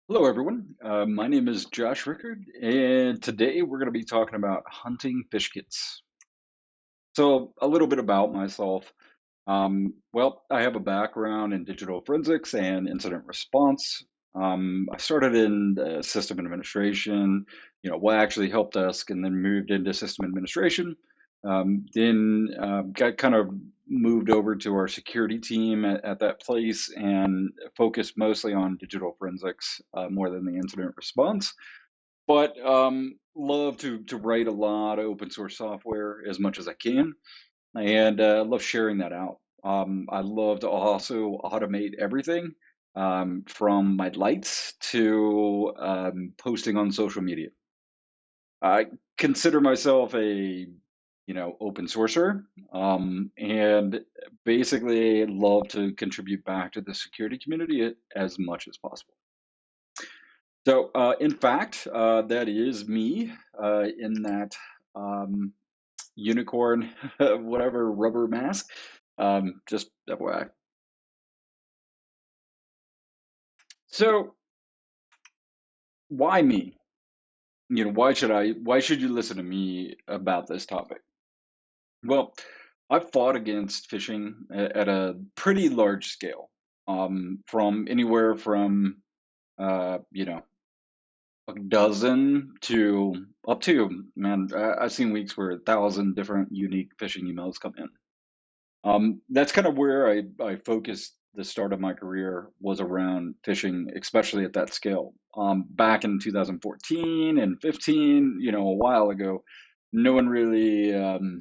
Hello, everyone. My name is Josh Rickard, and today we're going to be talking about hunting fish kits. So, a little bit about myself. Well, I have a background in digital forensics and incident response. I started in system administration, well, actually help desk, and then moved into system administration. Then got kind of moved over to our security team at that place and focused mostly on digital forensics more than the incident response. But love to write a lot of open source software as much as I can and love sharing that out. I love to also automate everything from my lights to posting on social media. I consider myself a open sourcer and basically love to contribute back to the security community as much as possible. So, in fact, that is me in that um, unicorn, whatever rubber mask. Just FYI. So, why me? Why should you listen to me about this topic? Well, I've fought against phishing at a pretty large scale, from anywhere from, you know, a dozen to up to, man, I've seen weeks where 1,000 different unique phishing emails come in. That's kind of where I focused the start of my career was around phishing, especially at that scale. Back in 2014 and 15, a while ago, no one really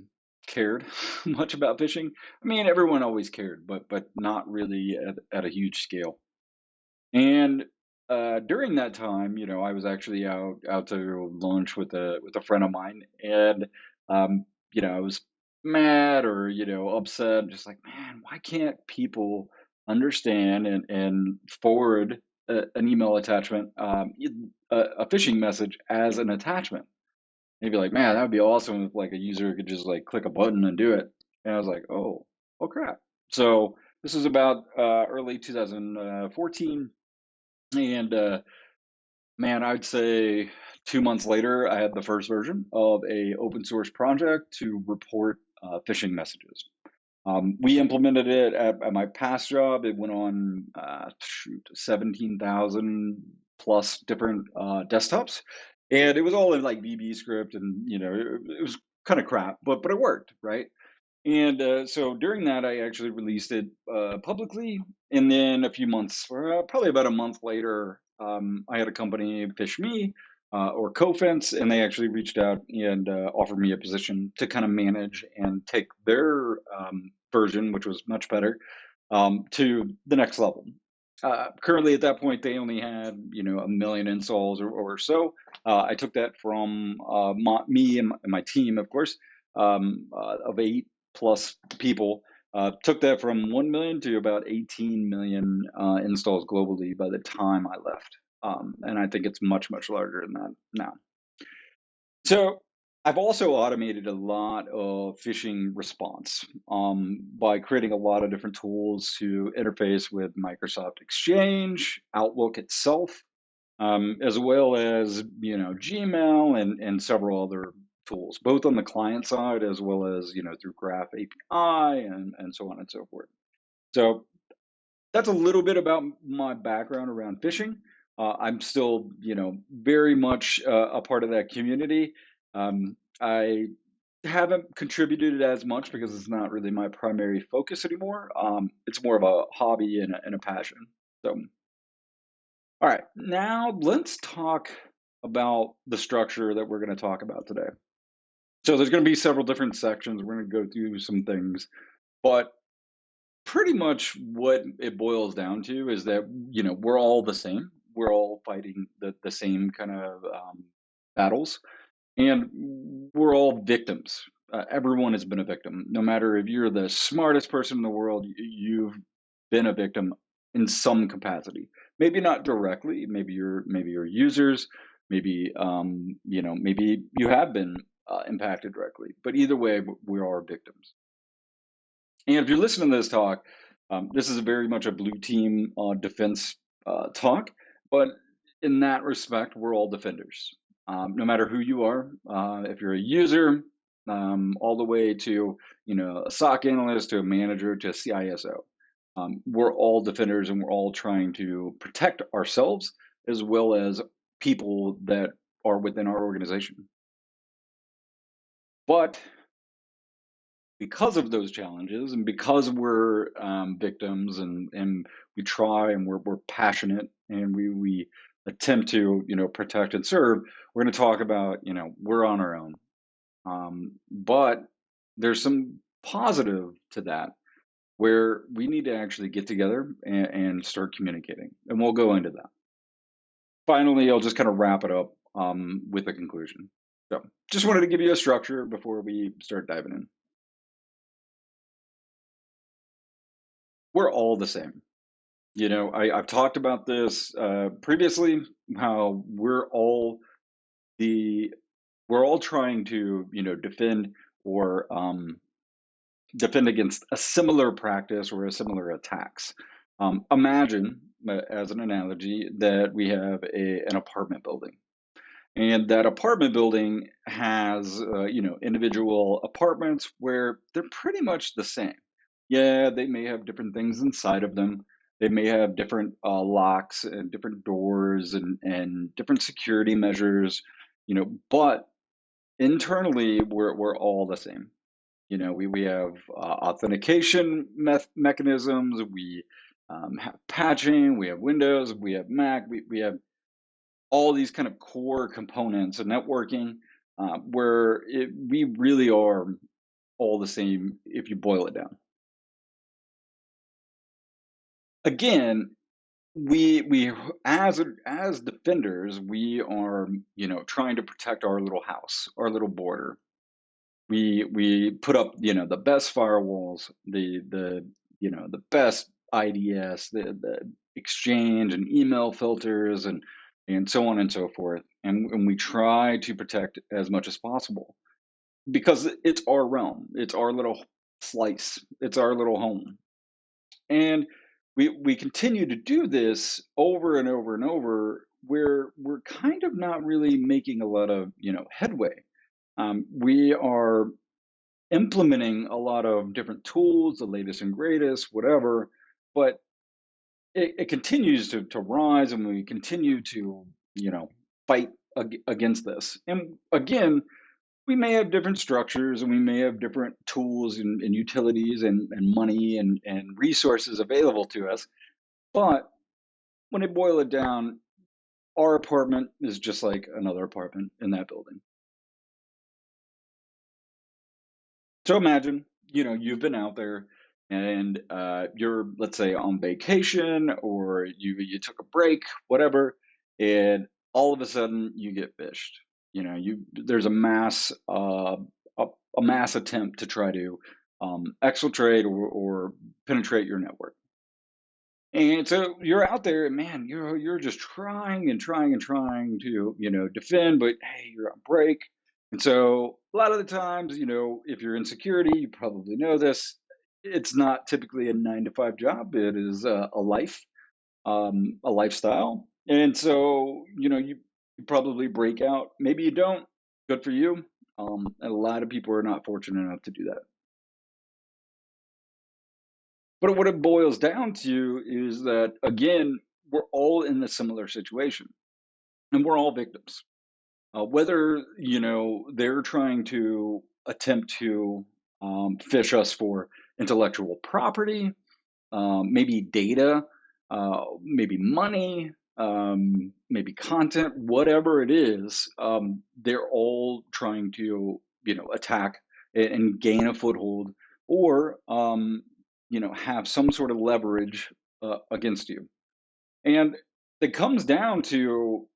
cared much about phishing. I mean, everyone always cared, but not really at a huge scale. And during that time, I was actually out to lunch with a friend of mine, and I was mad or upset, just like, man, why can't people understand and forward an email attachment, a phishing message as an attachment? They'd be like, man, that would be awesome if like a user could just like click a button and do it. And I was like, oh crap. So this is about early 2014 and man, I'd say 2 months later, I had the first version of a open source project to report phishing messages. We implemented it at my past job. It went on 17,000 plus different desktops, and it was all in like VB script, and it was kind of crap, but it worked, right? And so during that, I actually released it publicly. And then a few months, or probably about a month later, I had a company fish me or CoFence, and they actually reached out and offered me a position to kind of manage and take their version, which was much better, to the next level. Currently, at that point, they only had 1 million installs or so. I took that from me and my team, of course, of 8 plus people. Took that from 1 million to about 18 million installs globally by the time I left. And I think it's much larger than that now. So I've also automated a lot of phishing response by creating a lot of different tools to interface with Microsoft Exchange, Outlook itself, as well as Gmail and several other tools, both on the client side as well as through Graph API and so on and so forth. So that's a little bit about my background around phishing. I'm still very much a part of that community. I haven't contributed as much because it's not really my primary focus anymore. It's more of a hobby and a passion. So all right, now let's talk about the structure that we're going to talk about today. So there's going to be several different sections. We're going to go through some things, but pretty much what it boils down to is that we're all the same. We're all fighting the same kind of battles, and we're all victims. Everyone has been a victim. No matter if you're the smartest person in the world, you've been a victim in some capacity. Maybe not directly. Maybe your users. Maybe you have been impacted directly. But either way, we are victims. And if you're listening to this talk, this is very much a blue team defense talk. But in that respect, we're all defenders. No matter who you are, if you're a user, all the way to a SOC analyst, to a manager, to a CISO, we're all defenders, and we're all trying to protect ourselves as well as people that are within our organization. But because of those challenges, and because we're victims, and we try, and we're passionate, and we attempt to protect and serve, we're going to talk about we're on our own, but there's some positive to that, where we need to actually get together and start communicating, and we'll go into that. Finally, I'll just kind of wrap it up with a conclusion. So just wanted to give you a structure before we start diving in. We're all the same. I've talked about this previously, how the we're all trying to defend, or defend against a similar practice or a similar attacks. Imagine, as an analogy, that we have an apartment building, and that apartment building has individual apartments where they're pretty much the same. Yeah, they may have different things inside of them. They may have different locks and different doors, and different security measures, but internally we're all the same. We have authentication mechanisms. We have patching. We have Windows. We have Mac. We have all these kind of core components of networking, where we really are all the same if you boil it down. Again, we as defenders, we are trying to protect our little house, our little border. We put up the best firewalls, the best IDS, the exchange and email filters, and so on and so forth, and we try to protect as much as possible, because it's our realm, it's our little slice, it's our little home. And we continue to do this over and over and over, where we're kind of not really making a lot of headway. We are implementing a lot of different tools, the latest and greatest, whatever, but it continues to rise, and we continue to fight against this. And again, we may have different structures, and we may have different tools, and utilities, and money, and resources available to us, but when I boil it down, our apartment is just like another apartment in that building. So imagine, you've been out there, and you're, let's say, on vacation, or you took a break, whatever, and all of a sudden you get phished. There's a, a mass attempt to try to exfiltrate, or penetrate your network. And so you're out there, and man, you're just trying and trying and trying to defend, but hey, you're on break. And so a lot of the times, if you're in security, you probably know this. It's not typically a 9 to 5 job. It is a life, a lifestyle. And so you probably break out. Maybe you don't. Good for you. And a lot of people are not fortunate enough to do that. But what it boils down to is that, again, we're all in a similar situation, and we're all victims. Whether they're trying to attempt to phish us for intellectual property, maybe data, maybe money, maybe content, whatever it is, they're all trying to attack and gain a foothold, or have some sort of leverage against you. And it comes down to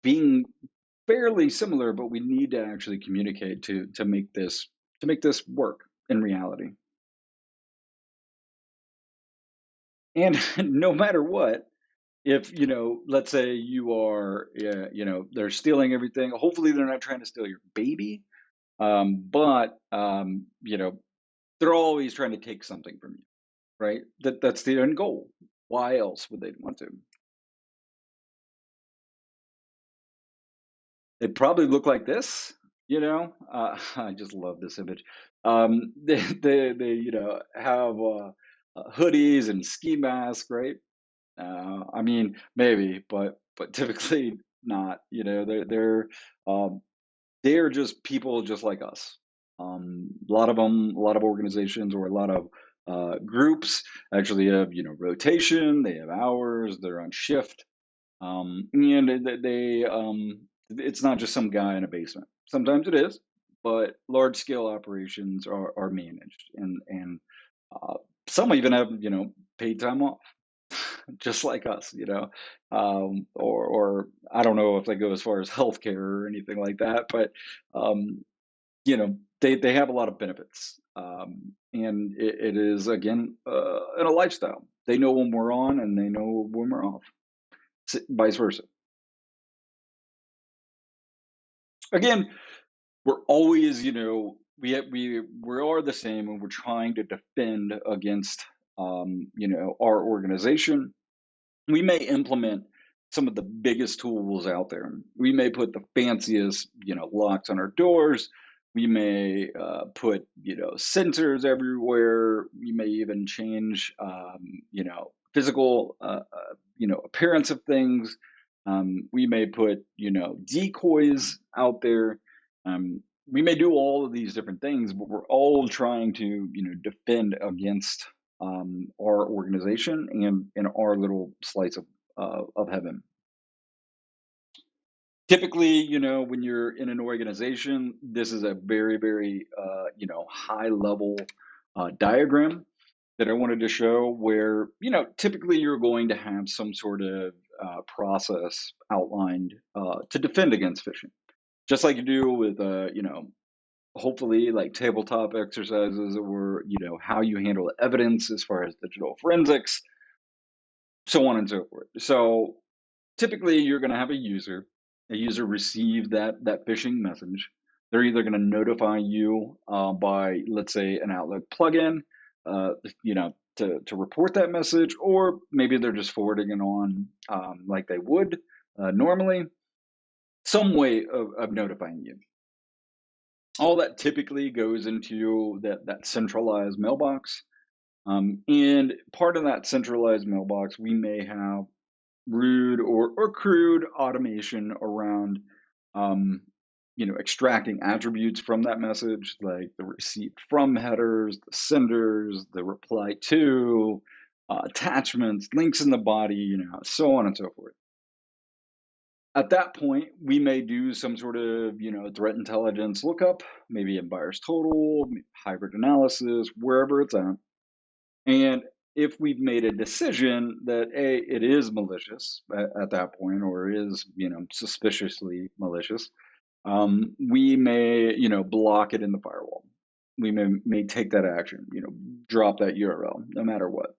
being fairly similar, but we need to actually communicate to make this work in reality. And no matter what, if let's say you are, they're stealing everything. Hopefully, they're not trying to steal your baby, but they're always trying to take something from you, right? That's the end goal. Why else would they want to? they probably look like this, you know? I just love this image. They have hoodies and ski masks, right? I mean, maybe, but typically not. You know, um, they're just people just like us. A lot of them, a lot of organizations, or a lot of groups actually have rotation. They have hours. They're on shift, and it's not just some guy in a basement. Sometimes it is, but large scale operations are managed, and uh, some even have paid time off, just like us, or I don't know if they go as far as healthcare or anything like that, but um, they have a lot of benefits, and it is again in a lifestyle. They know when we're on, and they know when we're off. Vice versa. Again, we're always, we are the same, and we're trying to defend against, our organization. We may implement some of the biggest tools out there. We may put the fanciest, locks on our doors. We may put, sensors everywhere. We may even change, physical, appearance of things. We may put, decoys out there. We may do all of these different things, but we're all trying to, defend against our organization and in our little slice of heaven. Typically, when you're in an organization, this is a very, very, high level diagram that I wanted to show where, typically you're going to have some sort of process outlined to defend against phishing, just like you do with, hopefully like tabletop exercises, or, how you handle evidence as far as digital forensics, so on and so forth. So typically you're going to have a user receive that phishing message. They're either going to notify you by, let's say, an Outlook plugin, to report that message, or maybe they're just forwarding it on like they would normally, some way of notifying you. All that typically goes into that centralized mailbox. And part of that centralized mailbox, we may have rude or crude automation around extracting attributes from that message, like the receipt from headers, the senders, the reply to, attachments, links in the body, so on and so forth. At that point, we may do some sort of threat intelligence lookup, maybe in buyer's total, hybrid analysis, wherever it's at. And if we've made a decision that it is malicious at that point, or is suspiciously malicious, we may block it in the firewall. We may take that action, drop that URL, no matter what.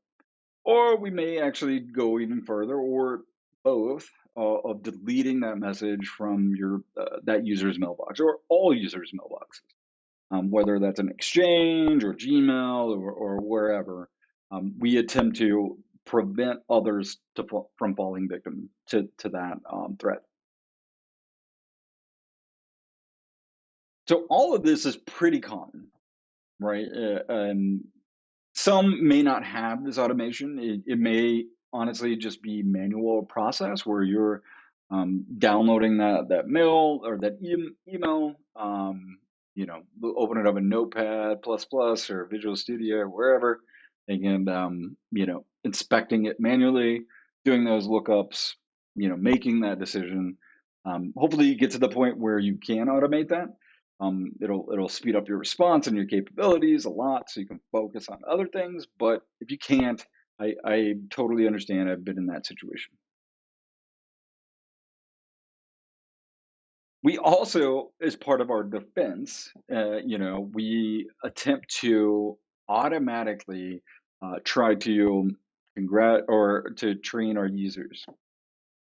Or we may actually go even further, or both, of deleting that message from your that user's mailbox, or all users' mailboxes, whether that's an Exchange or Gmail, or wherever. We attempt to prevent others from falling victim to that threat. So all of this is pretty common, right? Some may not have this automation. It may honestly just be manual process where you're downloading that mail or that email. Open it up in Notepad plus plus or Visual Studio or wherever, and inspecting it manually, doing those lookups, making that decision. Hopefully, you get to the point where you can automate that. It'll speed up your response and your capabilities a lot, so you can focus on other things. But if you can't, I totally understand. I've been in that situation. We also, as part of our defense, we attempt to automatically try to to train our users.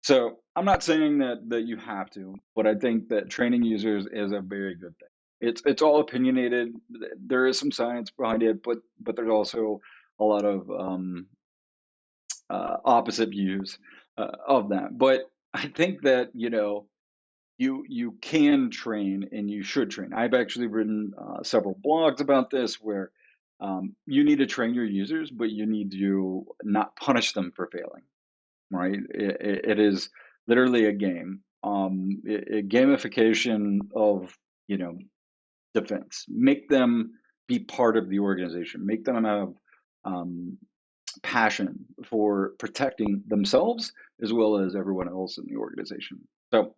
So I'm not saying that you have to, but I think that training users is a very good thing. It's all opinionated. There is some science behind it, but there's also a lot of opposite views of that. But I think that you can train and you should train. I've actually written several blogs about this where you need to train your users, but you need to not punish them for failing. Right? It is literally a game. Gamification of you know defense. Make them be part of the organization. Make them have um, passion for protecting themselves as well as everyone else in the organization. So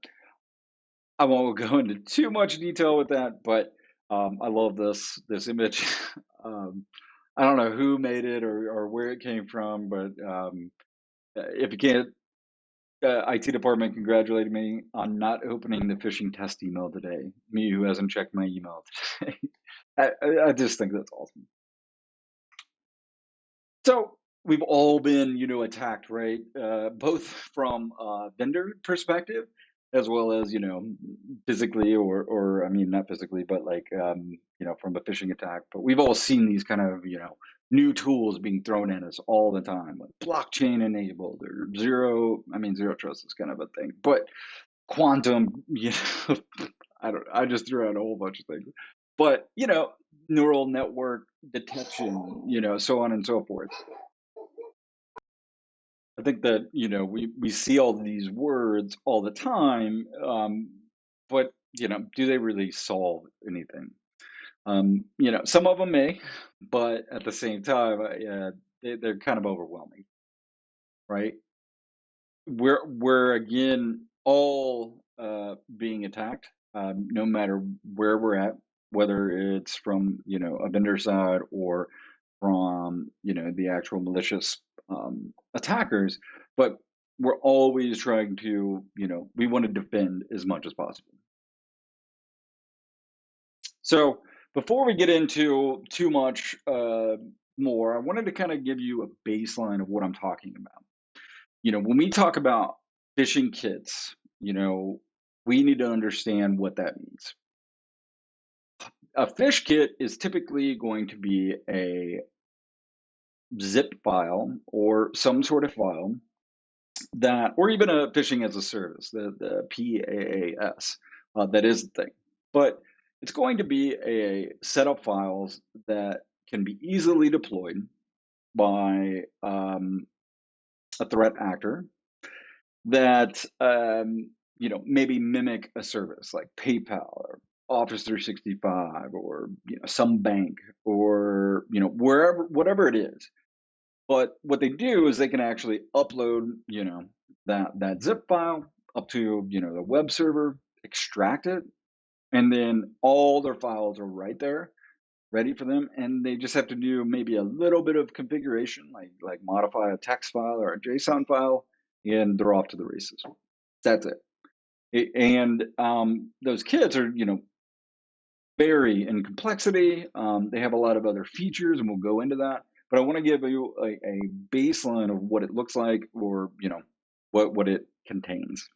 I won't go into too much detail with that, but I love this image. um, I don't know who made it or where it came from, but if you can't, IT department congratulated me on not opening the phishing test email today. Me who hasn't checked my email today. I just think that's awesome. So we've all been, attacked, right? Both from a vendor perspective, as well as, physically, or I mean, not physically, but like, from a phishing attack. But we've all seen these kind of, new tools being thrown at us all the time, like blockchain enabled or zero. I mean, zero trust is kind of a thing, but quantum, I just threw out a whole bunch of things, but neural network detection, so on and so forth. I think that, we see all these words all the time, but, do they really solve anything? Some of them may, but at the same time, they're kind of overwhelming, right? We're again all being attacked, no matter where we're at, whether it's from a vendor side or from the actual malicious attackers. But we're always trying to we want to defend as much as possible. So before we get into too much more, I wanted to kind of give you a baseline of what I'm talking about. When we talk about phishing kits, we need to understand what that means. A phish kit is typically going to be a zip file or some sort of file that, or even a phishing as a service, the PaaS, that is the thing. But it's going to be a set of files that can be easily deployed by a threat actor that maybe mimic a service like PayPal or Office 365 or some bank or wherever, whatever it is. But what they do is they can actually upload that zip file up to the web server, extract it, and then all their files are right there ready for them, and they just have to do maybe a little bit of configuration, like modify a text file or a JSON file, and they're off to the races. That's it. And those kits are, vary in complexity. They have a lot of other features, and we'll go into that. But I want to give you a baseline of what it looks like, or what it contains.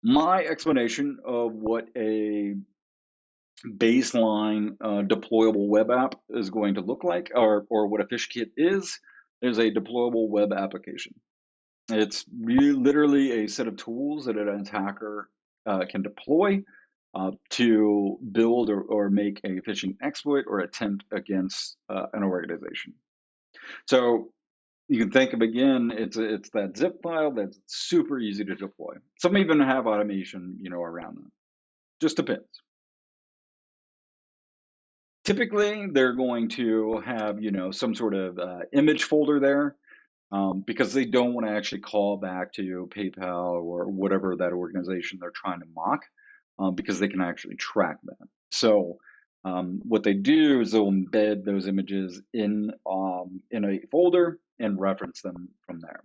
My explanation of what a baseline deployable web app is going to look like, or what a phish kit is a deployable web application. It's literally a set of tools that an attacker can deploy to build or make a phishing exploit or attempt against an organization. So you can think of, again, it's that zip file that's super easy to deploy. Some even have automation, around them. Just depends. Typically, they're going to have, some sort of image folder there, because they don't want to actually call back to PayPal or whatever that organization they're trying to mock, because they can actually track that. So what they do is they'll embed those images in a folder and reference them from there.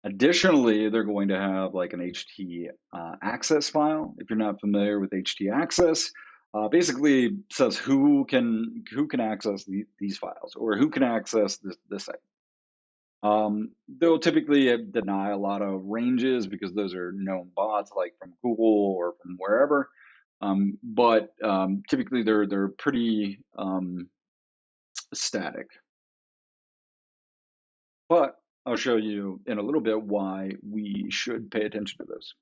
Additionally, they're going to have like an htaccess file. If you're not familiar with htaccess, basically says who can access these files, or who can access this site. They'll typically deny a lot of ranges because those are known bots, like from Google or from wherever. But typically they're pretty static. But I'll show you in a little bit why we should pay attention to those.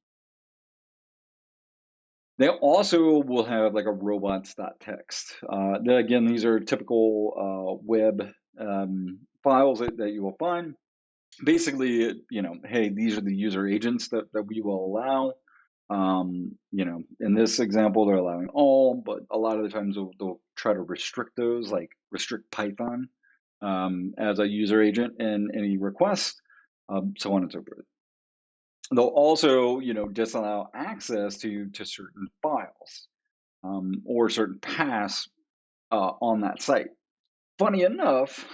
They also will have like a robots.txt. Again, these are typical web files that you will find. Basically, hey, these are the user agents that we will allow. In this example, they're allowing all, but a lot of the times they'll try to restrict those, like restrict Python as a user agent in any request, so on and so forth. They'll also, disallow access to certain files or certain paths on that site. Funny enough,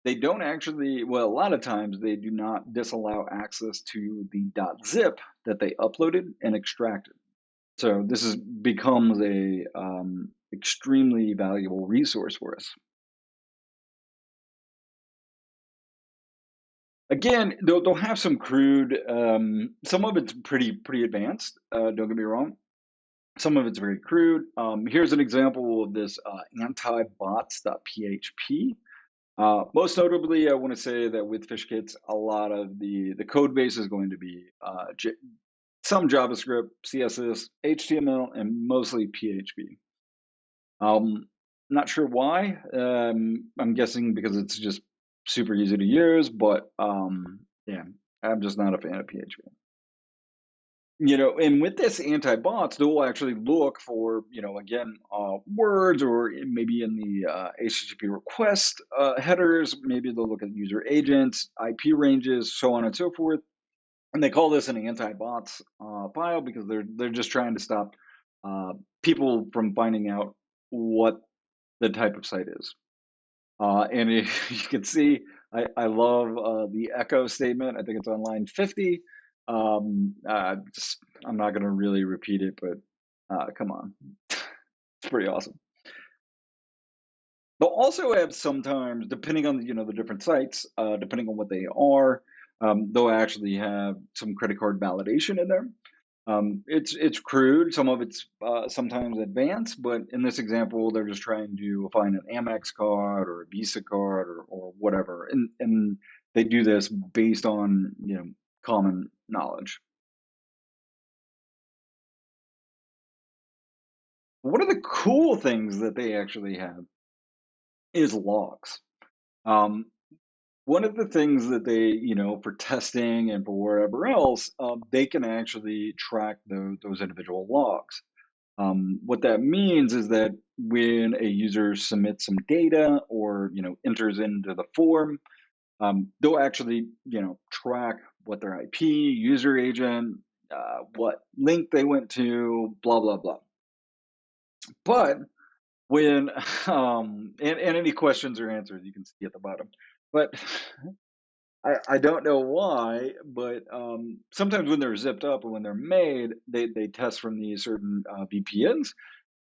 they don't actually. Well, a lot of times they do not disallow access to the .zip that they uploaded and extracted. So this becomes a extremely valuable resource for us. Again, they'll have some crude. Some of it's pretty advanced. Don't get me wrong. Some of it's very crude. Here's an example of this AntiBots.php. Most notably, I want to say that with PhishKits, a lot of the code base is going to be some JavaScript, CSS, HTML, and mostly PHP. Not sure why. I'm guessing because it's just super easy to use, but yeah, I'm just not a fan of PHP. And with this anti-bots, they'll actually look for, again, words, or maybe in the HTTP request headers, maybe they'll look at user agents, IP ranges, so on and so forth. And they call this an anti-bots file because they're just trying to stop people from finding out what the type of site is. And you can see, I love the echo statement. I think it's on line 50. I'm not going to really repeat it, but come on. It's pretty awesome. They'll also have sometimes, depending on the different sites, depending on what they are, they'll actually have some credit card validation in there. It's crude. Some of it's sometimes advanced, but in this example, they're just trying to find an Amex card or a Visa card or whatever, and they do this based on common knowledge. One of the cool things that they actually have is logs. Um, One of the things that they, for testing and for wherever else, they can actually track those individual logs. What that means is that when a user submits some data or enters into the form, they'll actually track what their IP, user agent, what link they went to, blah blah blah. But when and any questions or answers you can see at the bottom. But I don't know why, but sometimes when they're zipped up or when they're made, they test from these certain VPNs,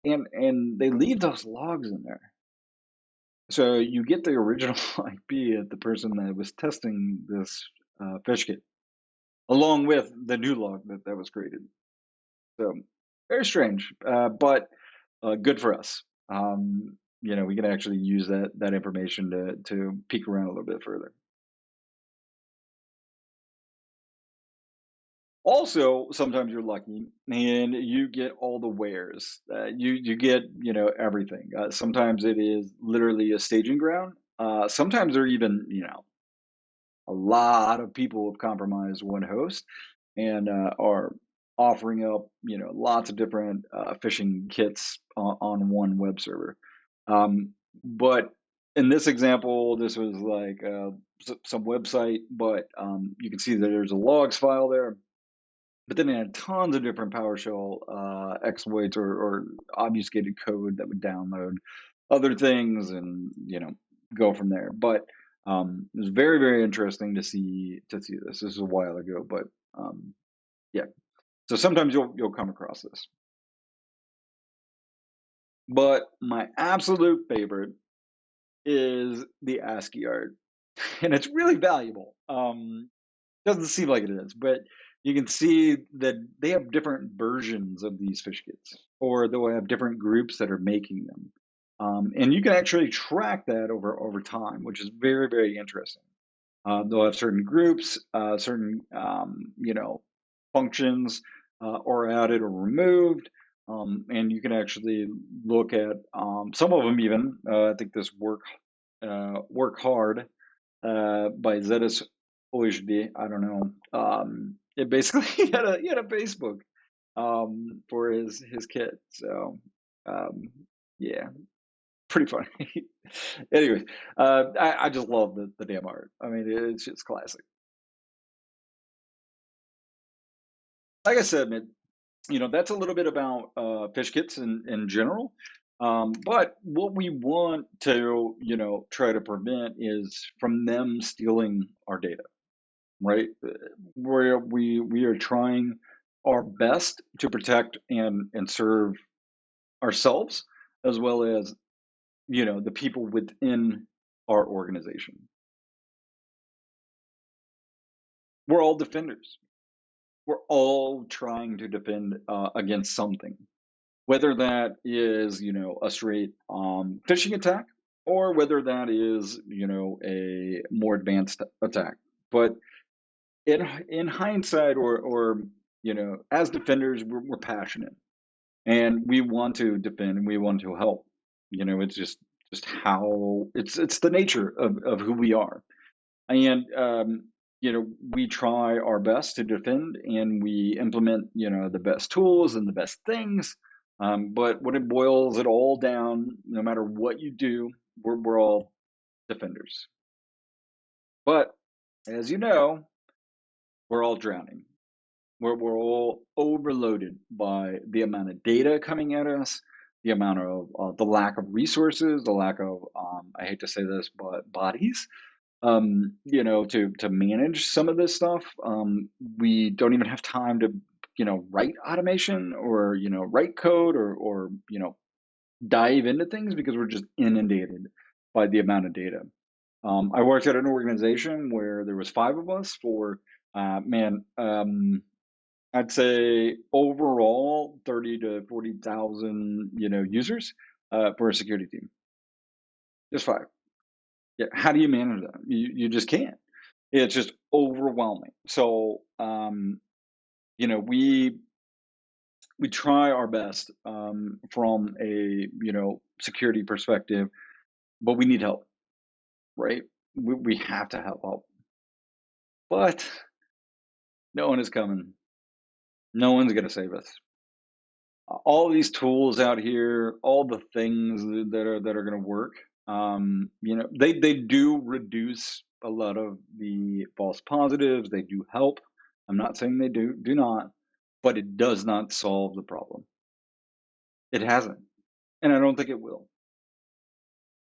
and they leave those logs in there. So you get the original IP of the person that was testing this fish kit, along with the new log that was created. So very strange, but good for us. We can actually use that information to peek around a little bit further. Also, sometimes you're lucky and you get all the wares. You get everything. Sometimes it is literally a staging ground. Sometimes they're even a lot of people have compromised one host and are offering up lots of different phishing kits on one web server. But in this example, this was like some website, but you can see that there's a logs file there. But then it had tons of different PowerShell exploits or obfuscated code that would download other things and go from there. But it was very very interesting to see this. This is a while ago, but yeah. So sometimes you'll come across this. But my absolute favorite is the ASCII Yard, and it's really valuable. Doesn't seem like it is, but you can see that they have different versions of these fish kits, or they'll have different groups that are making them. And you can actually track that over time, which is very, very interesting. They'll have certain groups, certain functions are added or removed, and you can actually look at some of them. Even I think this work hard by Zetas Ojdi. I don't know. It basically he had a Facebook for his kid. So um, yeah, pretty funny. Anyways, I just love the damn art. I mean, it's just classic. Like I said, man, that's a little bit about fish kits in general. But what we want to, try to prevent is from them stealing our data, right? Where we are trying our best to protect and serve ourselves as well as the people within our organization. We're all defenders. We're all trying to defend against something, whether that is a straight phishing attack or whether that is a more advanced attack. But in hindsight, or as defenders, we're passionate and we want to defend and we want to help. It's just how it's the nature of who we are. And we try our best to defend and we implement the best tools and the best things. But when it boils it all down, no matter what you do, we're all defenders. But as you know, we're all drowning. We're all overloaded by the amount of data coming at us, the amount of the lack of resources, the lack of I hate to say this, but bodies to manage some of this stuff. We don't even have time to write automation or write code or dive into things because we're just inundated by the amount of data. I worked at an organization where there was 5 of us for man I'd say overall 30 to 40,000 users for a security team. Just 5. Yeah, how do you manage that? You just can't. It's just overwhelming. So, we try our best from a security perspective, but we need help, right? We have to have help, but no one is coming. No one's gonna save us. All these tools out here, all the things that are gonna work, they do reduce a lot of the false positives. They do help. I'm not saying they do not, but it does not solve the problem. It hasn't, and I don't think it will.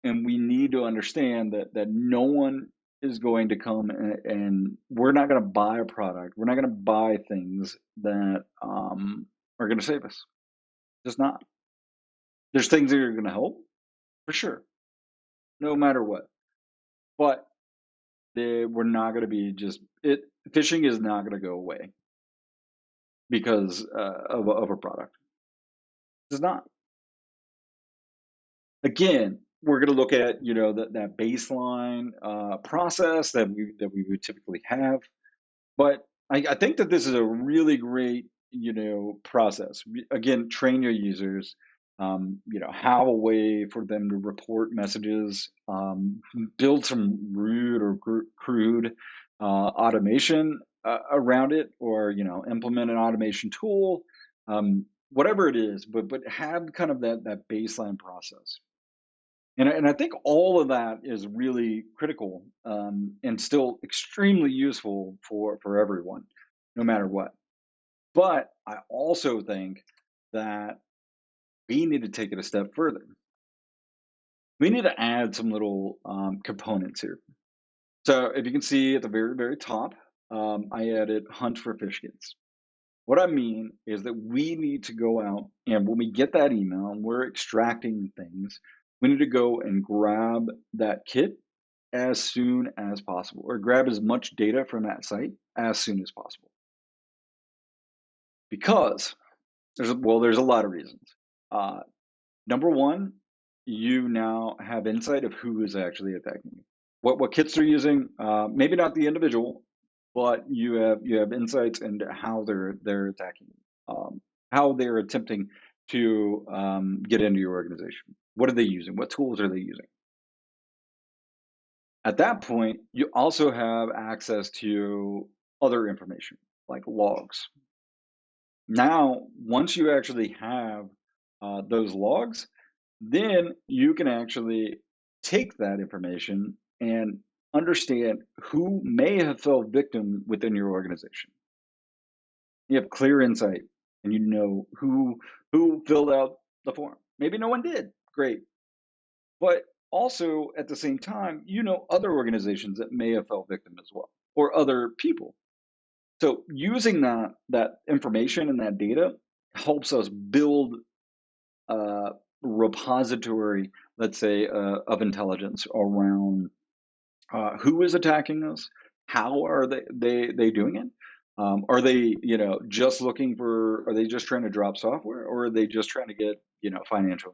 And we need to understand that no one is going to come and we're not going to buy a product. We're not going to buy things that are going to save us. Just not. There's things that are going to help for sure, no matter what. But we're not going to be just it. Phishing is not going to go away because of a product. It's not. Again, we're going to look at that baseline process that we would typically have, but I think that this is a really great process. Again, train your users. Have a way for them to report messages. Build some rude or crude automation around it, or implement an automation tool. Whatever it is, but have kind of that baseline process. And I think all of that is really critical and still extremely useful for everyone, no matter what. But I also think that we need to take it a step further. We need to add some little components here. So if you can see at the very, very top, I added hunt for fish kits. What I mean is that we need to go out and when we get that email and we're extracting things, we need to go and grab that kit as soon as possible, or grab as much data from that site as soon as possible. Because there's a lot of reasons. Number one, you now have insight of who is actually attacking you. What kits they're using, maybe not the individual, but you have insights into how they're attacking you, how they're attempting to get into your organization. What are they using? What tools are they using? At that point, you also have access to other information like logs. Now, once you actually have those logs, then you can actually take that information and understand who may have fell victim within your organization. You have clear insight and you know who filled out the form. Maybe no one did. Great. But also at the same time, you know other organizations that may have fell victim as well or other people. So using that information and that data helps us build a repository, let's say, of intelligence around who is attacking us, how are they doing it? Are they just looking for? Are they just trying to drop software, or are they just trying to get financial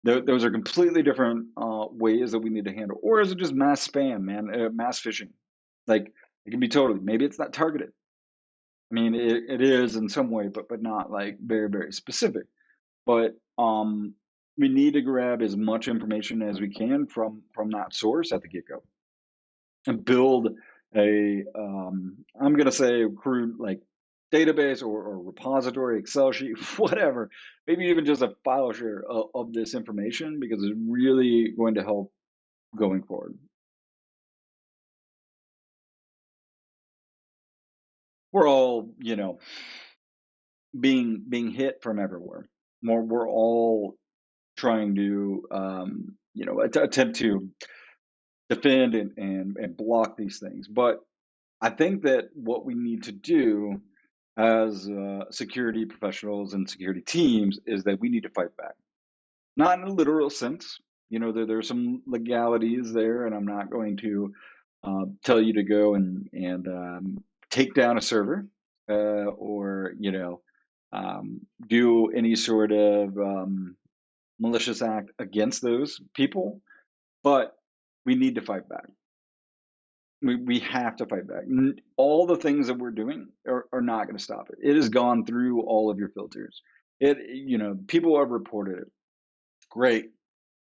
information? Those are completely different ways that we need to handle. Or is it just mass spam, man, mass phishing? Like it can be totally. Maybe it's not targeted. I mean, it is in some way, but not like very very specific. But we need to grab as much information as we can from that source at the get go and build a I'm gonna say crude like database or repository, Excel sheet, whatever. Maybe even just a file share of this information because it's really going to help going forward. We're all, being hit from everywhere. We're all trying to attempt to defend and block these things. But I think that what we need to do as security professionals and security teams is that we need to fight back. Not in a literal sense. There's some legalities there, and I'm not going to tell you to go and take down a server or do any sort of malicious act against those people. But we need to fight back. We have to fight back. All the things that we're doing are not going to stop it. It has gone through all of your filters. People have reported it. Great,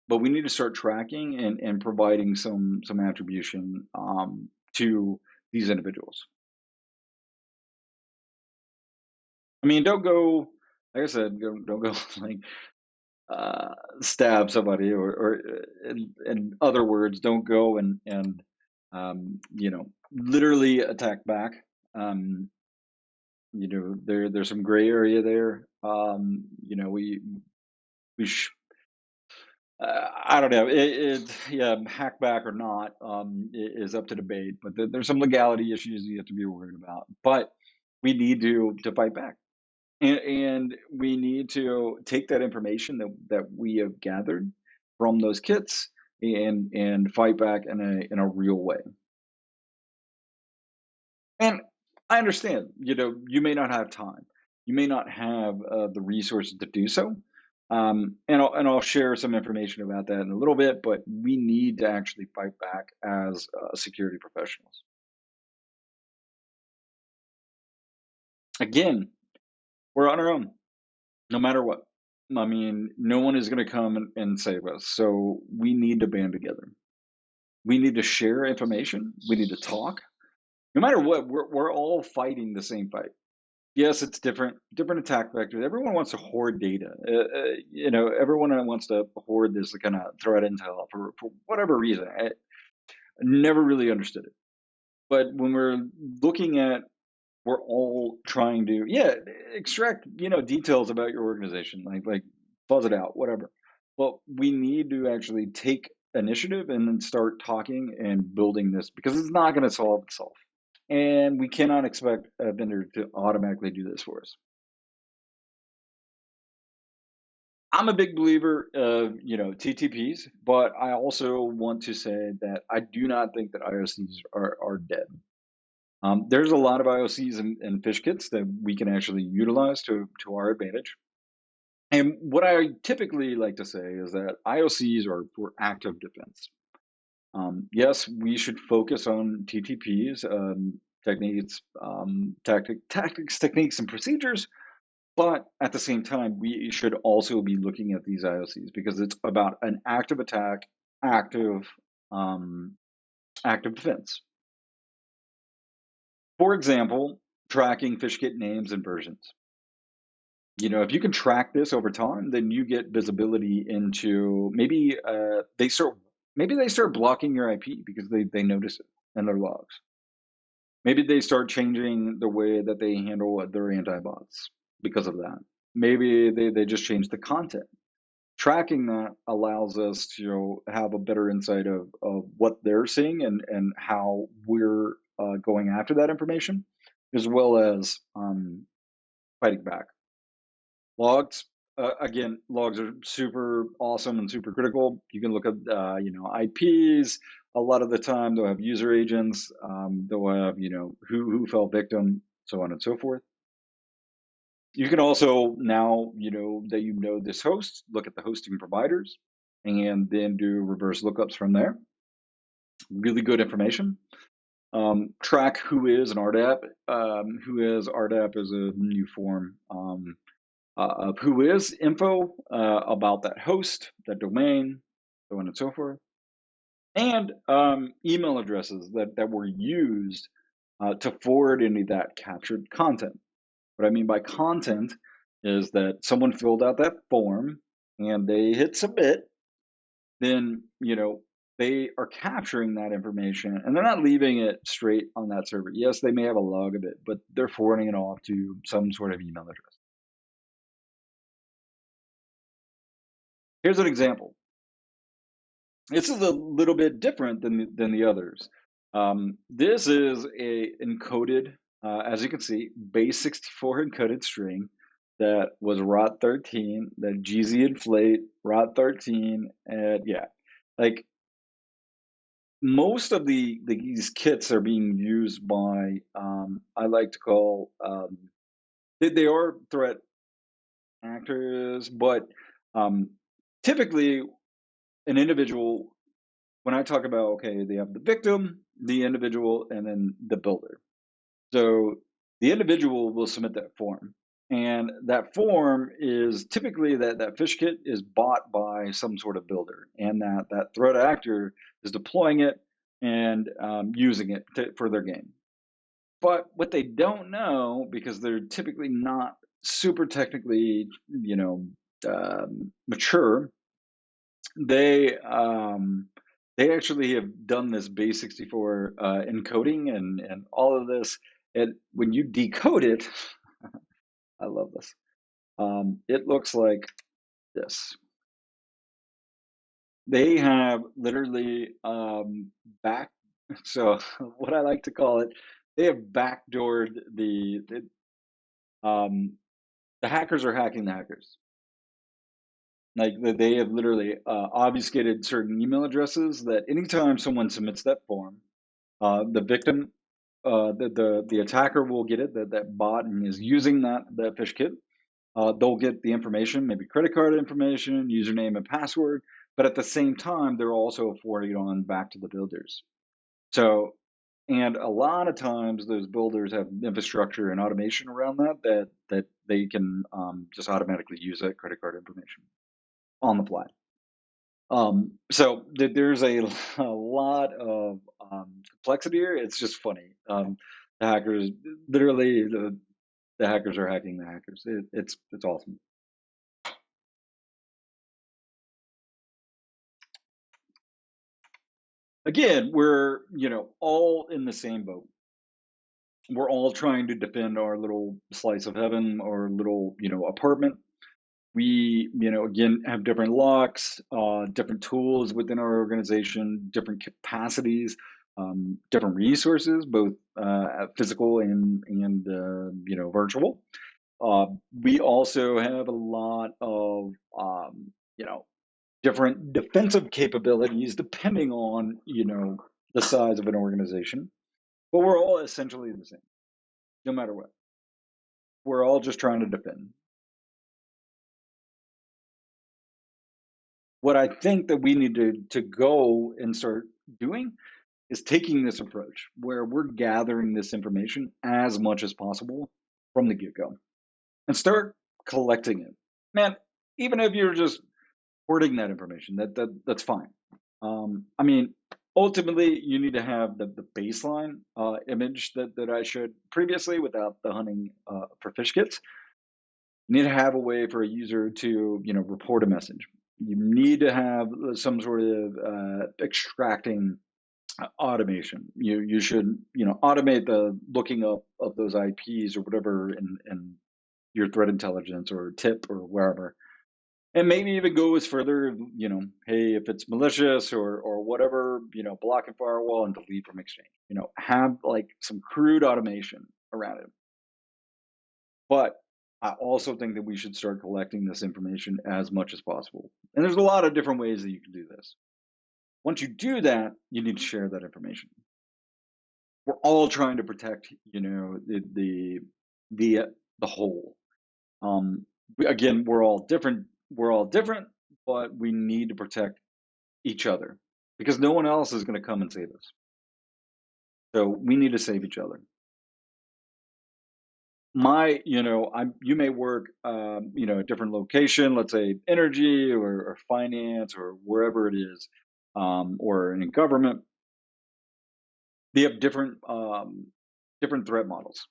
but we need to start tracking and providing some attribution to these individuals. I mean, don't go. Like I said, don't go like stab somebody, or in other words, don't go and literally attack back. Um, there's some gray area there. We I don't know. Yeah, hack back or not is up to debate. But there's some legality issues you have to be worried about. But we need to fight back, and we need to take that information that we have gathered from those kits and fight back in a real way. And I understand, you may not have time. You may not have the resources to do so. And I'll share some information about that in a little bit, but we need to actually fight back as security professionals. Again, we're on our own, no matter what. I mean, no one is going to come and save us. So we need to band together. We need to share information. We need to talk. No matter what, we're all fighting the same fight. Yes, it's different attack vectors. Everyone wants to hoard data. Everyone wants to hoard this kind of threat intel for whatever reason. I never really understood it. But when we're looking at, we're all trying to, yeah, extract, details about your organization, like fuzz it out, whatever. Well, we need to actually take initiative and then start talking and building this because it's not going to solve itself. And we cannot expect a vendor to automatically do this for us. I'm a big believer of, TTPs, but I also want to say that I do not think that IOCs are dead. There's a lot of IOCs and fish kits that we can actually utilize to our advantage. And what I typically like to say is that IOCs are for active defense. Yes, we should focus on TTPs, techniques, tactics, techniques, and procedures. But at the same time, we should also be looking at these IOCs because it's about an active attack, active, um, active defense. For example, tracking fish kit names and versions. If you can track this over time, then you get visibility into maybe they start blocking your IP because they notice it in their logs. Maybe they start changing the way that they handle their anti-bots because of that. Maybe they just change the content. Tracking that allows us to have a better insight of what they're seeing and how we're going after that information, as well as fighting back. Logs, again, logs are super awesome and super critical. You can look at, IPs. A lot of the time, they'll have user agents. They'll have, who fell victim, so on and so forth. You can also now, that this host, look at the hosting providers, and then do reverse lookups from there. Really good information. Track who is an RDAP. Who is RDAP is a new form. Of who is info about that host, that domain, so on and so forth, and email addresses that were used to forward any of that captured content. What I mean by content is that someone filled out that form and they hit submit, then they are capturing that information and they're not leaving it straight on that server. Yes, they may have a log of it, but they're forwarding it off to some sort of email address. Here's an example. This is a little bit different than the others. This is a encoded, as you can see, base 64 encoded string that was ROT13, that GZ inflate ROT13, and yeah, like most of these kits are being used by I like to call they are threat actors, but um, typically an individual. When I talk about, okay, they have the victim, the individual, and then the builder. So the individual will submit that form. And that form is typically that fish kit is bought by some sort of builder, and that threat actor is deploying it and using it for their game. But what they don't know, because they're typically not super technically, mature, they they actually have done this base 64 encoding and all of this. And when you decode it, I love this. It looks like this. They have literally back. So what I like to call it, they have backdoored um, the hackers are hacking the hackers. Like they have literally obfuscated certain email addresses that anytime someone submits that form, the victim, the attacker will get it, that bot, and is using that fish kit. They'll get the information, maybe credit card information, username and password, but at the same time, they're also forwarding it on back to the builders. So, and a lot of times those builders have infrastructure and automation around that they can just automatically use that credit card information on the fly. So there's a lot of complexity here. It's just funny. The hackers, literally, the hackers are hacking the hackers. It's awesome. Again, we're all in the same boat. We're all trying to defend our little slice of heaven, our little apartment. We again have different locks, different tools within our organization, different capacities, different resources, both physical and virtual. We also have a lot of you know different defensive capabilities depending on the size of an organization, but we're all essentially the same, no matter what. We're all just trying to defend. what I think that we need to go and start doing is taking this approach where we're gathering this information as much as possible from the get-go and start collecting it. Man, even if you're just hoarding that information, that's fine. I mean, ultimately, you need to have the baseline image that I showed previously without the hunting for fish kits. You need to have a way for a user to, report a message. You need to have some sort of extracting automation. You should, automate the looking up of those IPs or whatever in your threat intelligence or tip or wherever. And maybe even go as further, hey, if it's malicious or whatever, block and firewall and delete from Exchange. Have like some crude automation around it. But I also think that we should start collecting this information as much as possible. And there's a lot of different ways that you can do this. Once you do that, you need to share that information. We're all trying to protect, the the whole. Again, we're all different. We're all different, but we need to protect each other because no one else is going to come and save us. So we need to save each other. You may work, a different location, let's say energy or finance or wherever it is, or in government. They have different threat models.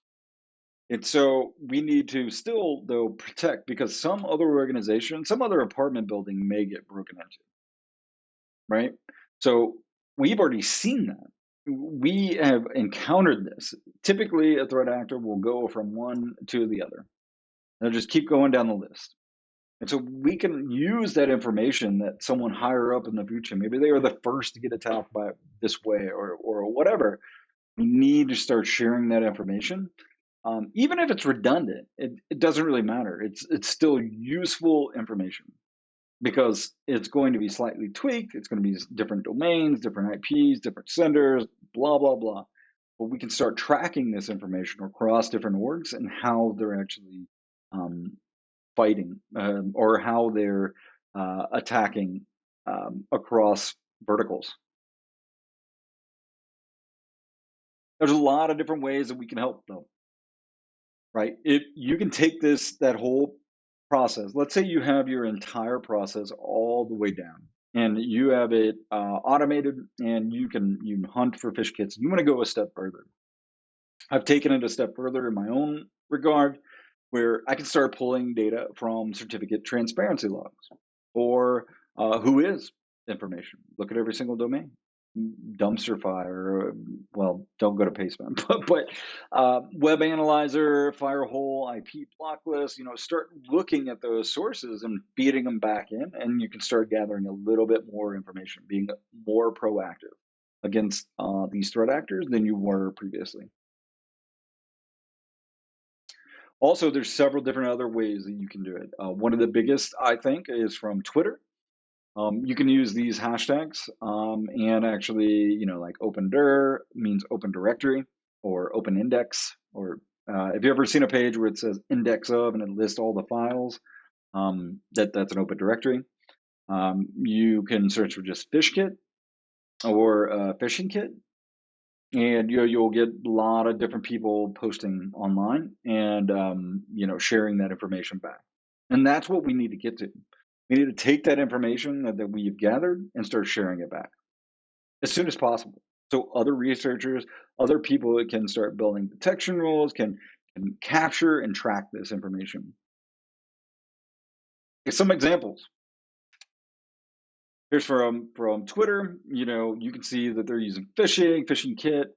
And so we need to still, though, protect because some other organization, some other apartment building may get broken into, right? So we've already seen that. We have encountered this. Typically, a threat actor will go from one to the other. They'll just keep going down the list. And so we can use that information that someone higher up in the food chain, maybe they were the first to get attacked by this way or whatever. We need to start sharing that information. Even if it's redundant, it doesn't really matter. It's still useful information because it's going to be slightly tweaked. It's going to be different domains, different IPs, different senders, blah, blah, blah. But we can start tracking this information across different orgs and how they're actually fighting or how they're attacking across verticals. There's a lot of different ways that we can help, though, right? If you can take that whole process, let's say you have your entire process all the way down and you have it automated and you can hunt for fish kits. You want to go a step further. I've taken it a step further in my own regard where I can start pulling data from certificate transparency logs or who is information. Look at every single domain. Dumpster fire, well, don't go to Pastebin, but web analyzer, firehole, IP block list, start looking at those sources and feeding them back in, and you can start gathering a little bit more information, being more proactive against these threat actors than you were previously. Also, there's several different other ways that you can do it. One of the biggest, I think, is from Twitter. You can use these hashtags and actually, like opendir means open directory or open index. Or have you ever seen a page where it says index of and it lists all the files? That's an open directory. You can search for just fish kit or phishing kit. And you'll get a lot of different people posting online and sharing that information back. And that's what we need to get to. We need to take that information that we've gathered and start sharing it back as soon as possible. So other researchers, other people that can start building detection rules can capture and track this information. Here's some examples. Here's from Twitter. You can see that they're using phishing kit,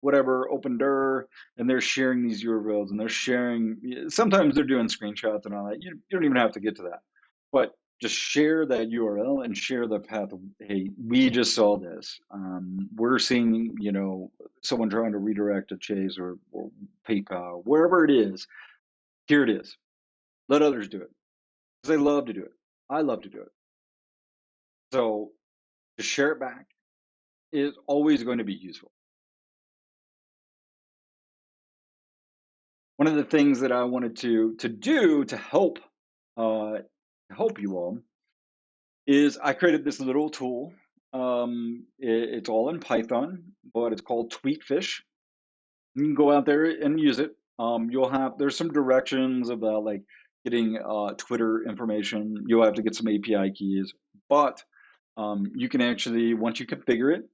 whatever, opendir, and they're sharing these URLs and they're sharing. Sometimes they're doing screenshots and all that. You don't even have to get to that, but just share that URL and share the path of, hey, we just saw this. We're seeing, someone trying to redirect a Chase or PayPal, wherever it is. Here it is. Let others do it because they love to do it. I love to do it. So to share it back is always going to be useful. One of the things that I wanted to do to help you all is I created this little tool. It's all in Python, but it's called TweetFish. You can go out there and use it. You'll have there's some directions about like getting Twitter information. You'll have to get some API keys, but you can actually once you configure it,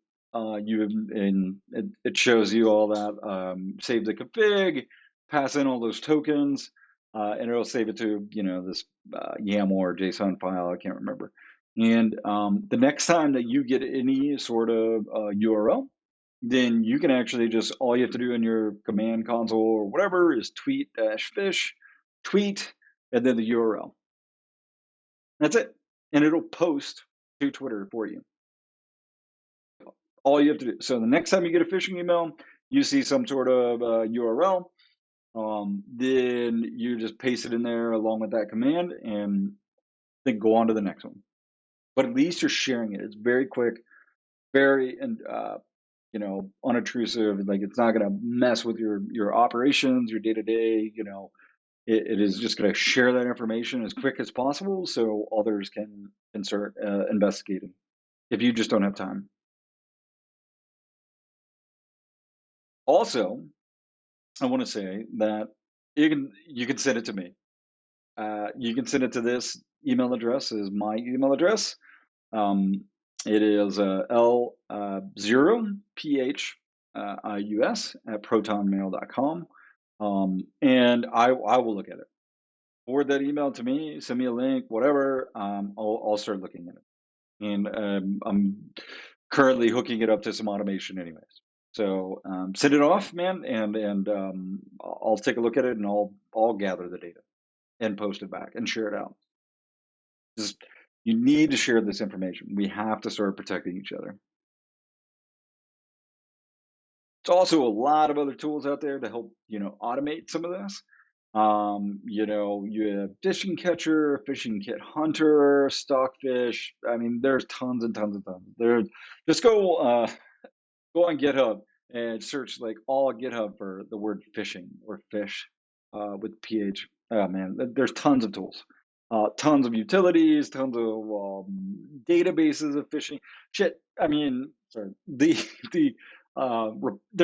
it shows you all that. Save the config, pass in all those tokens, and it'll save it to this YAML or JSON file. I can't remember. And the next time that you get any sort of URL, then you can actually just all you have to do in your command console or whatever is tweet dash fish, tweet, and then the URL. That's it. And it'll post to Twitter for you. All you have to do. So the next time you get a phishing email, you see some sort of URL, then you just paste it in there along with that command and then go on to the next one. But at least you're sharing it. It's very quick, very and unobtrusive. Like it's not going to mess with your operations, your day to day. It is just going to share that information as quick as possible, so others can start investigating. If you just don't have time. Also, I want to say that you can send it to me. You can send it to this email address. Is my email address. It is L0PHIUS at protonmail.com. And I will look at it. Forward that email to me, send me a link, whatever. I'll start looking at it. And I'm currently hooking it up to some automation anyways. So send it off, man, and I'll take a look at it and I'll gather the data and post it back and share it out. Just you need to share this information. We have to start protecting each other. There's also a lot of other tools out there to help automate some of this. You have Phishing Catcher, Phishing Kit Hunter, Stockfish. I mean, there's tons and tons and tons. Just go on GitHub and search like all GitHub for the word phishing or fish with PH. Oh man, there's tons of tools, tons of utilities, tons of databases of phishing. Shit, I mean, sorry, there's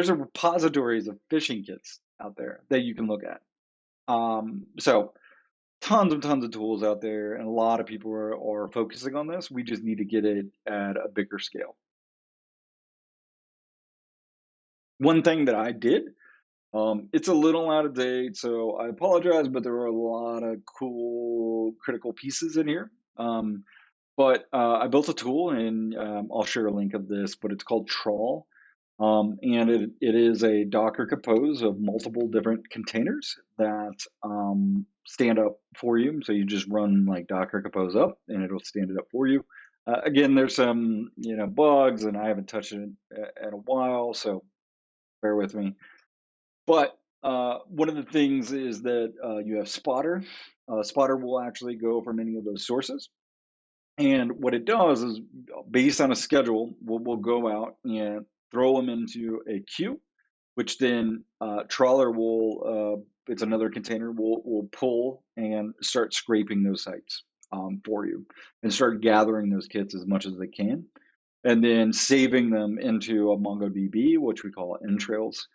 a repositories of phishing kits out there that you can look at. So tons of tools out there, and a lot of people are focusing on this. We just need to get it at a bigger scale. One thing that I did, it's a little out of date, so I apologize, but there are a lot of cool critical pieces in here. But I built a tool, and I'll share a link of this, but it's called Trawl. And it is a Docker compose of multiple different containers that stand up for you. So you just run like Docker compose up and it'll stand it up for you. Again, there's some bugs and I haven't touched it in a while, so bear with me. But one of the things is that you have Spotter. Spotter will actually go from any of those sources. And what it does is, based on a schedule, we'll go out and throw them into a queue, which then Trawler will, it's another container, will pull and start scraping those sites for you and start gathering those kits as much as they can. And then saving them into a MongoDB, which we call entrails,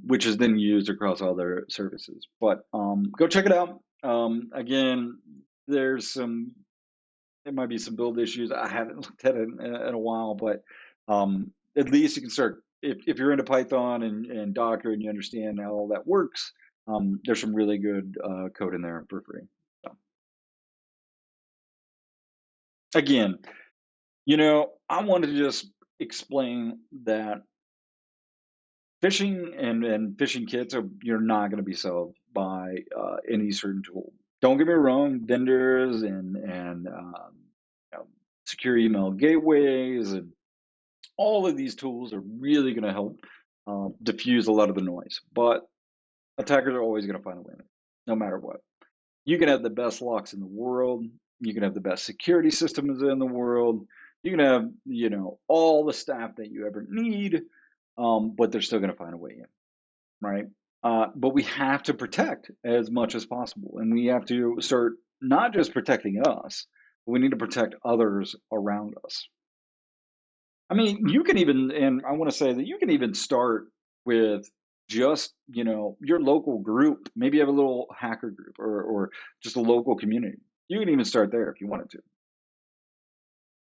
which is then used across other services. But go check it out. Again, there might be some build issues. I haven't looked at it in a while, but at least you can start. If you're into Python and Docker and you understand how all that works, there's some really good code in there for free. So. Again, I wanted to just explain that phishing and phishing kits you're not going to be solved by any certain tool. Don't get me wrong, vendors and secure email gateways and all of these tools are really going to help diffuse a lot of the noise. But attackers are always going to find a way, no matter what. You can have the best locks in the world. You can have the best security systems in the world. You can have, all the staff that you ever need, but they're still going to find a way in, right? But we have to protect as much as possible. And we have to start not just protecting us, We need to protect others around us. I mean, you can even, and I want to say that you can even start with just, your local group. Maybe you have a little hacker group, or just a local community. You can even start there if you wanted to.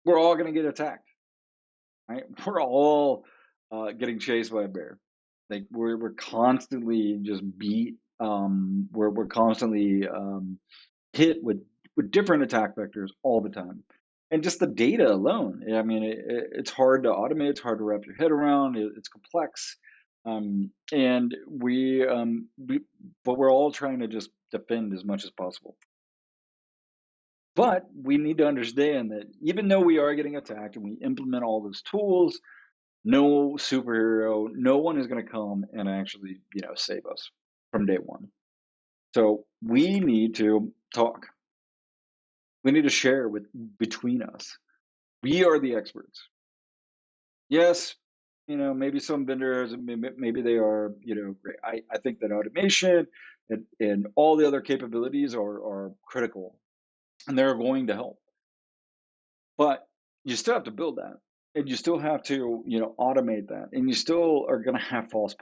We're all going to get attacked, right? We're all getting chased by a bear. Like we're constantly just beat. We're constantly hit with different attack vectors all the time. And just the data alone, I mean, it's hard to automate. It's hard to wrap your head around. It's complex, and but we're all trying to just defend as much as possible. But we need to understand that even though we are getting attacked and we implement all those tools, no superhero, no one is going to come and actually, save us from day one. So we need to talk. We need to share between us. We are the experts. Yes, maybe some vendors, maybe they are, great. I think that automation and all the other capabilities are critical, and they're going to help. But you still have to build that, and you still have to, automate that, and you still are going to have false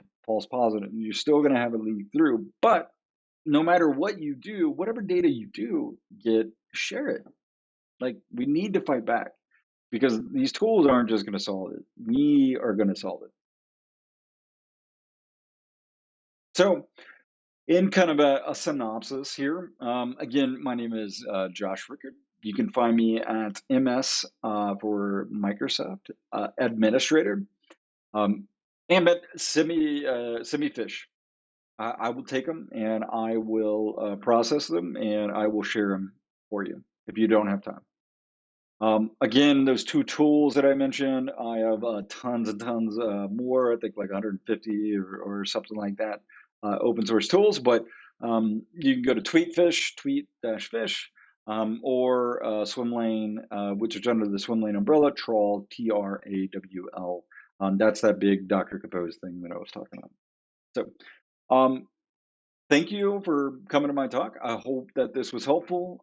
positive, and you're still going to have it leak through. But no matter what you do, whatever data you do get, share it. Like we need to fight back because these tools aren't just going to solve it. We are going to solve it. So, in kind of a synopsis here, again, my name is Josh Rickard. You can find me at MS for Microsoft administrator. And but send me Phish. I will take them and I will process them and I will share them for you if you don't have time. Again, those two tools that I mentioned, I have tons and tons more. I think like 150 or something like that, open source tools. But you can go to TweetFish, tweet-fish, or Swimlane, which is under the Swimlane umbrella, Trawl, TRAWL. That's that big Dr. Compose thing that I was talking about. So, thank you for coming to my talk. I hope that this was helpful.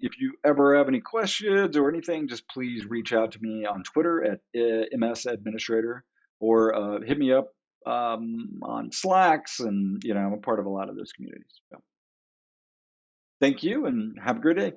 If you ever have any questions or anything, just please reach out to me on Twitter at MS Administrator, or hit me up on Slacks, and I'm a part of a lot of those communities. So, thank you, and have a great day.